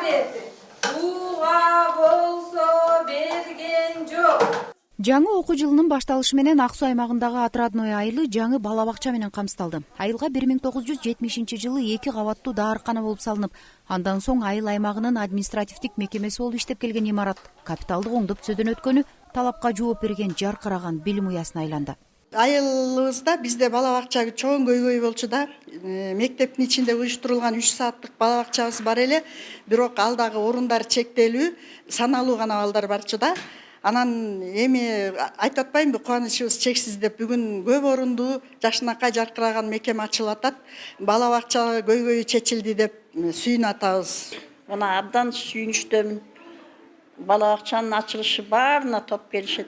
берди. Буга болсо берген жок. Жаңы окуу жылынын башталышы менен Ак Суу аймагындагы Отрадной айылы жаңы бала бакча менен камсыздалды. Айылга 1970 жылы 2 кабаттуу даарыкана болуп салынып, андан соң айыл аймагынын административдик мекемеси болуп иштеп келген имарат капиталдык оңдоп түзөөдөн өткөнү талапка жооп берген жаркыраган билим уясына айланды. Айылыбызда бизде бала бакча чоң көйгөй болчу да. Мектептин ичинде уюштурулган 3 сааттык бала бакчабыз бар эле, бирок алдагы орундар чектелүү, саналуу гана балдар барчу да. Анан эми айтып атпаймынбы, кубанычыбыз чексиз деп бүгүн көп орундуу жашынакай жаркыраган мекеме ачылып атат. Бала бакча көйгөйү чечилди деп сүйүнүп атабыз. Мына абдан сүйүнүчтөмүн. Бала бакчанын ачылышы баарына топ келишет.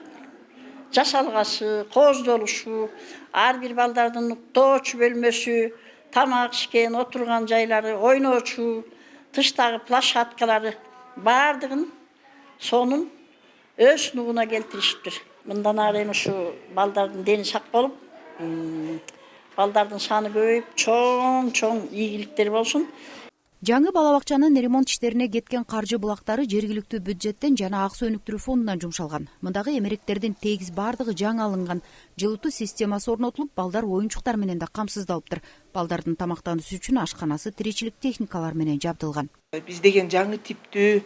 Жасалгасы, кооздолушу, ар бир балдардын уктоочу бөлмөсү, тамак ишкен, отурган жайлары, ойноочу, тыштагы площадкалары баардыгын сонун өз нугуна келтиришиптир. Мындан ары эми ушу балдардын дени сак болуп, балдардын саны көбөйүп, чоң ийгиликтер болсун. Жаңы бала бакчанын ремонт иштерине кеткен каржы булактары жергиликтүү бюджеттен жана Ак Суу өнүктүрүү фондунан жумшалган. Мындагы эмеректердин тегиз бардыгы жаңы алынган. Жылытуу системасы орнотулуп, балдар оюнчуктар менен да камсыздалыптыр. Балдардын тамактануусу үчүн ашканасы тиричилик техникалар менен жабдылган. Биз деген жаңы типтүү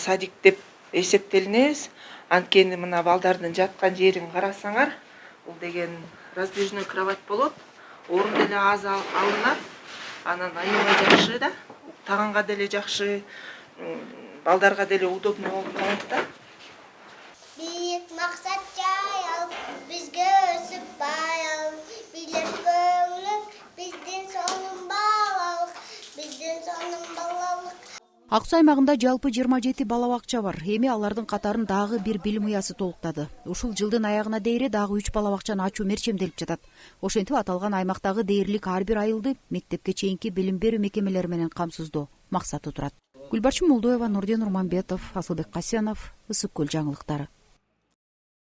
садик деп эсептелинебиз. Анткени мына балдардын жаткан жерин карасаңар, бул деген раздвижной кровать болот. Орун деле аз алынат. Анан аябай жакшы да. Таганга деле жакшы, балдарга деле удобный болуп калат да. Бийик максат жайыл, бизге өсүп байыл, билек көңүл, биздин сонун балалык, биздин сонун балалык. Ак Суу аймагында жалпы 27 бала бакча бар. Эми алардын катарын дагы бир билим уясы толуктады. Ушул жылдын аягына дейре дагы 3 бала бакчаны ачуу мерчемделип жатат. Ошентип аталган аймактагы дээрлик ар бир айылды мектепке чейинки билим берүү мекемелери менен камсыздоо максаты турат. Гүлбарчын Молдоева, Нурден Урманбетов, Асылбек Касенов, Ысык Көл жаңылыктары.